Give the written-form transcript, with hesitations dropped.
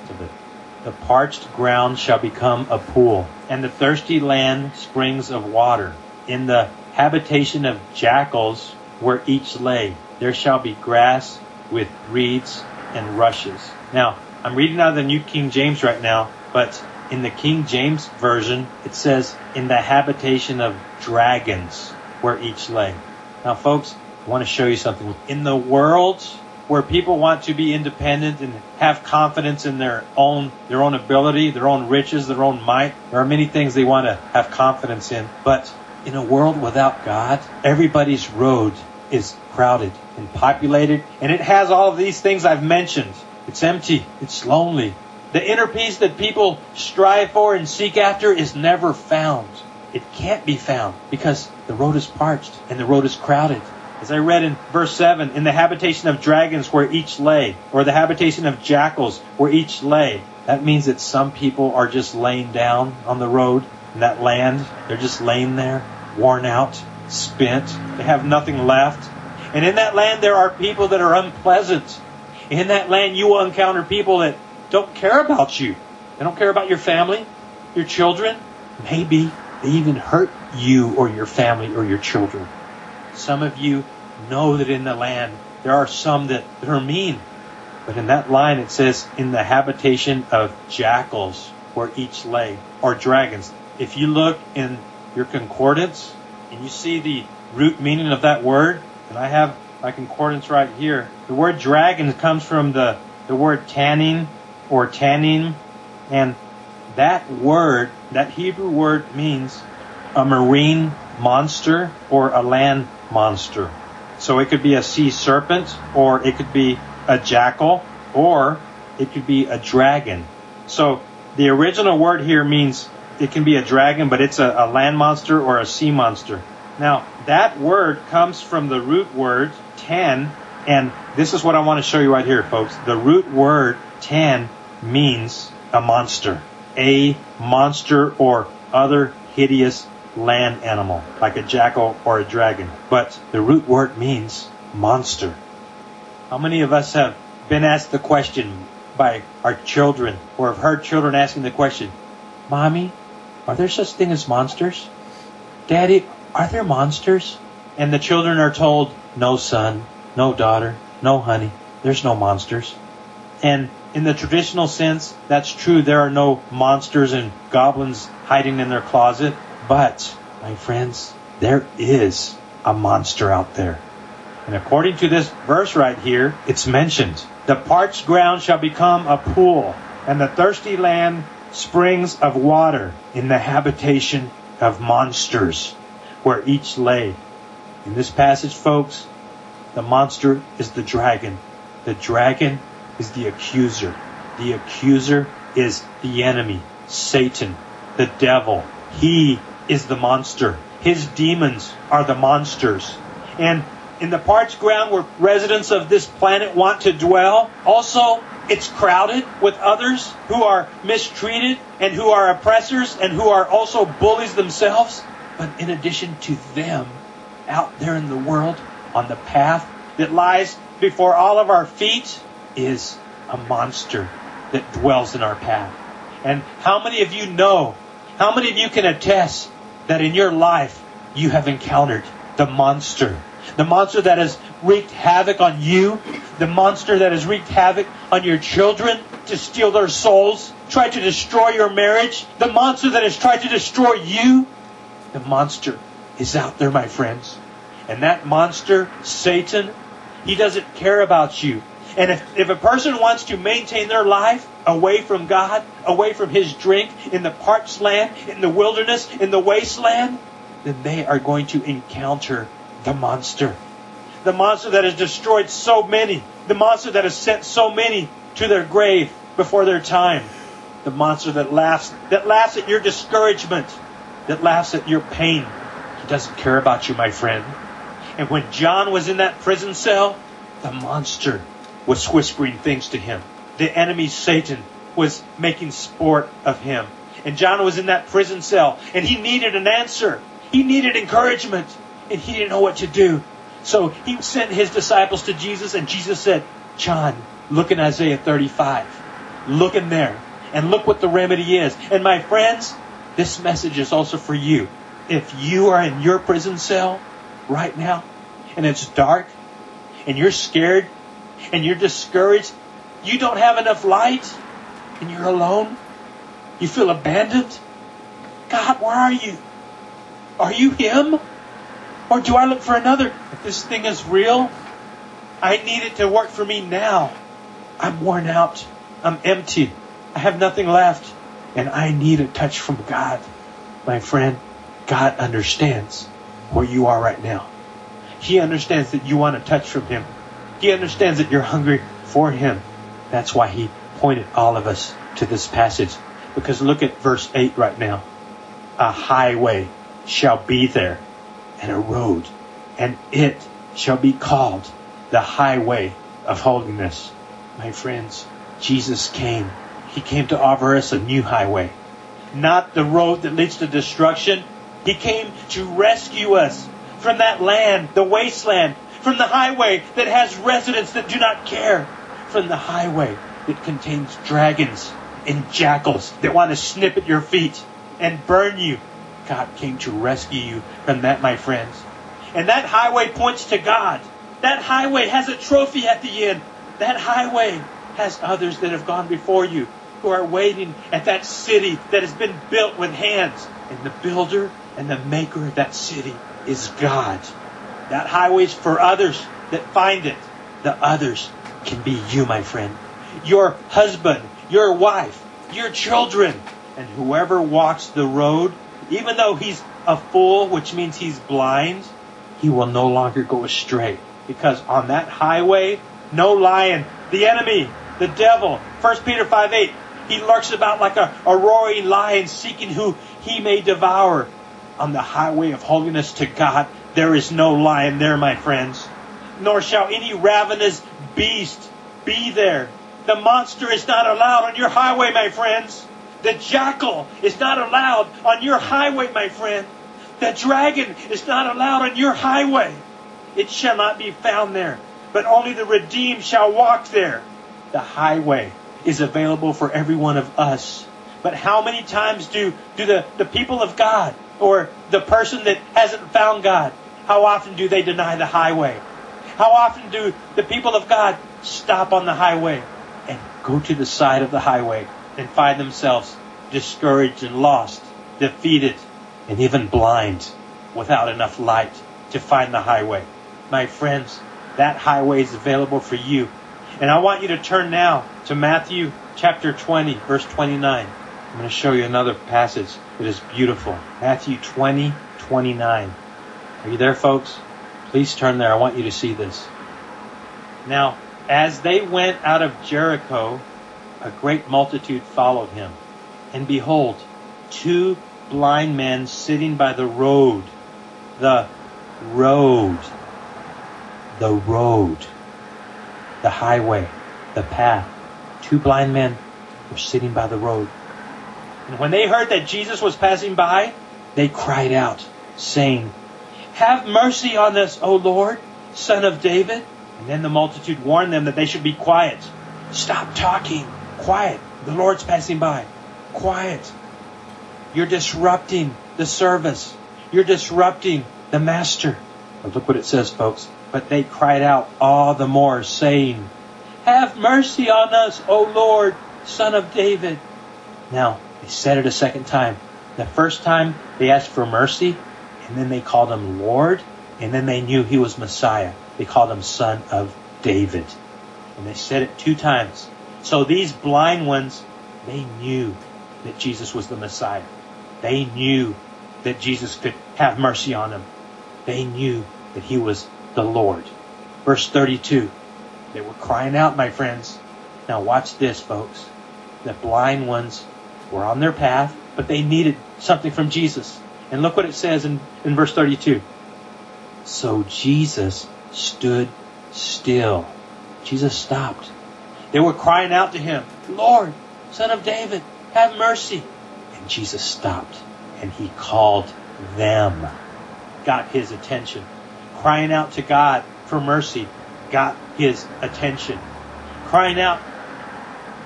rest of it. The parched ground shall become a pool, and the thirsty land springs of water. In the habitation of jackals where each lay, there shall be grass with reeds and rushes. Now, I'm reading out of the New King James right now, but in the King James Version, it says, in the habitation of dragons where each lay. Now, folks, I want to show you something. In the world where people want to be independent and have confidence in their own ability, their own riches, their own might, there are many things they want to have confidence in. But in a world without God, everybody's road is crowded and populated, and it has all of these things I've mentioned. It's empty. It's lonely. The inner peace that people strive for and seek after is never found. It can't be found because the road is parched and the road is crowded. As I read in verse 7, in the habitation of dragons where each lay, or the habitation of jackals where each lay. That means that some people are just laying down on the road in that land. They're just laying there, worn out, spent. They have nothing left. And in that land there are people that are unpleasant. In that land you will encounter people that don't care about you. They don't care about your family, your children. Maybe they even hurt you or your family or your children. Some of you know that in the land there are some that are mean. But in that line it says, in the habitation of jackals where each lay, or dragons. If you look in your concordance and you see the root meaning of that word, and I have my concordance right here. The word dragon comes from the word tanning or tanning. And that word, that Hebrew word, means a marine monster or a land monster. So it could be a sea serpent, or it could be a jackal, or it could be a dragon. So the original word here means it can be a dragon, but it's a land monster or a sea monster. Now, that word comes from the root word tan, and this is what I want to show you right here, folks. The root word tan means a monster or other hideous land animal, like a jackal or a dragon. But the root word means monster. How many of us have been asked the question by our children, or have heard children asking the question, Mommy, are there such things as monsters? Daddy, are there monsters? And the children are told, no son, no daughter, no honey, there's no monsters. And in the traditional sense, that's true. There are no monsters and goblins hiding in their closet. But, my friends, there is a monster out there. And according to this verse right here, it's mentioned. The parched ground shall become a pool, and the thirsty land springs of water, in the habitation of monsters, where each lay. In this passage, folks, the monster is the dragon. The dragon is the accuser. The accuser is the enemy, Satan, the devil. He is the monster. His demons are the monsters. And in the parched ground where residents of this planet want to dwell, also it's crowded with others who are mistreated and who are oppressors and who are also bullies themselves. But in addition to them, out there in the world, on the path that lies before all of our feet, is a monster that dwells in our path. And how many of you know, how many of you can attest that in your life you have encountered the monster? The monster that has wreaked havoc on you. The monster that has wreaked havoc on your children to steal their souls. Tried to destroy your marriage. The monster that has tried to destroy you. The monster is out there, my friends. And that monster, Satan, he doesn't care about you. And if a person wants to maintain their life away from God, away from His drink, in the parched land, in the wilderness, in the wasteland, then they are going to encounter the monster. The monster that has destroyed so many. The monster that has sent so many to their grave before their time. The monster that laughs at your discouragement, that laughs at your pain. He doesn't care about you, my friend. And when John was in that prison cell, the monster was whispering things to him. The enemy, Satan, was making sport of him. And John was in that prison cell, and he needed an answer. He needed encouragement, and he didn't know what to do. So he sent his disciples to Jesus, and Jesus said, John, look in Isaiah 35. look in there and look what the remedy is. And my friends, this message is also for you. If you are in your prison cell right now and it's dark and you're scared and you're discouraged, you don't have enough light and you're alone, you feel abandoned. God, where are you? Are you Him? Or do I look for another? If this thing is real, I need it to work for me now. I'm worn out. I'm empty. I have nothing left. And I need a touch from God. My friend, God understands where you are right now. He understands that you want a touch from Him. He understands that you're hungry for Him. That's why He pointed all of us to this passage. Because look at verse 8 right now. A highway shall be there, and a road, and it shall be called the highway of holiness. My friends, Jesus came. He came to offer us a new highway. Not the road that leads to destruction. He came to rescue us from that land, the wasteland, from the highway that has residents that do not care, from the highway that contains dragons and jackals that want to snip at your feet and burn you. God came to rescue you from that, my friends. And that highway points to God. That highway has a trophy at the end. That highway has others that have gone before you who are waiting at that city that has been built with hands. And the builder and the maker of that city is God. That highway is for others that find it. The others can be you, my friend. Your husband, your wife, your children, and whoever walks the road, even though he's a fool, which means he's blind, he will no longer go astray. Because on that highway, no lion, the enemy, the devil, 1 Peter 5:8, he lurks about like a roaring lion seeking who he may devour. On the highway of holiness to God, there is no lion there, my friends. Nor shall any ravenous beast be there. The monster is not allowed on your highway, my friends. The jackal is not allowed on your highway, my friend. The dragon is not allowed on your highway. It shall not be found there, but only the redeemed shall walk there. The highway is available for every one of us. But how many times do the people of God, or the person that hasn't found God, how often do they deny the highway? How often do the people of God stop on the highway and go to the side of the highway and find themselves discouraged and lost, defeated, and even blind, without enough light to find the highway? My friends, that highway is available for you. And I want you to turn now to Matthew chapter 20, verse 29. I'm going to show you another passage that is beautiful. Matthew 20:29. Are you there, folks? Please turn there. I want you to see this. Now, as they went out of Jericho, a great multitude followed him. And behold, 2 blind men sitting by the road. The road. The highway. The path. 2 blind men were sitting by the road. And when they heard that Jesus was passing by, they cried out, saying, "Have mercy on us, O Lord, Son of David." And then the multitude warned them that they should be quiet. Stop talking. Quiet. The Lord's passing by. Quiet. You're disrupting the service. You're disrupting the Master. But look what it says, folks. But they cried out all the more, saying, "Have mercy on us, O Lord, Son of David." Now, they said it a second time. The first time, they asked for mercy, and then they called him Lord, and then they knew he was Messiah. They called him Son of David. And they said it 2 times. So these blind ones, they knew that Jesus was the Messiah. They knew that Jesus could have mercy on them. They knew that he was the Lord. Verse 32. They were crying out, my friends. Now watch this, folks. The blind ones were on their path, but they needed something from Jesus. And look what it says in verse 32. So Jesus stood still. Jesus stopped. They were crying out to him, "Lord, Son of David, have mercy." And Jesus stopped and he called them. Got his attention. Crying out to God for mercy got his attention. Crying out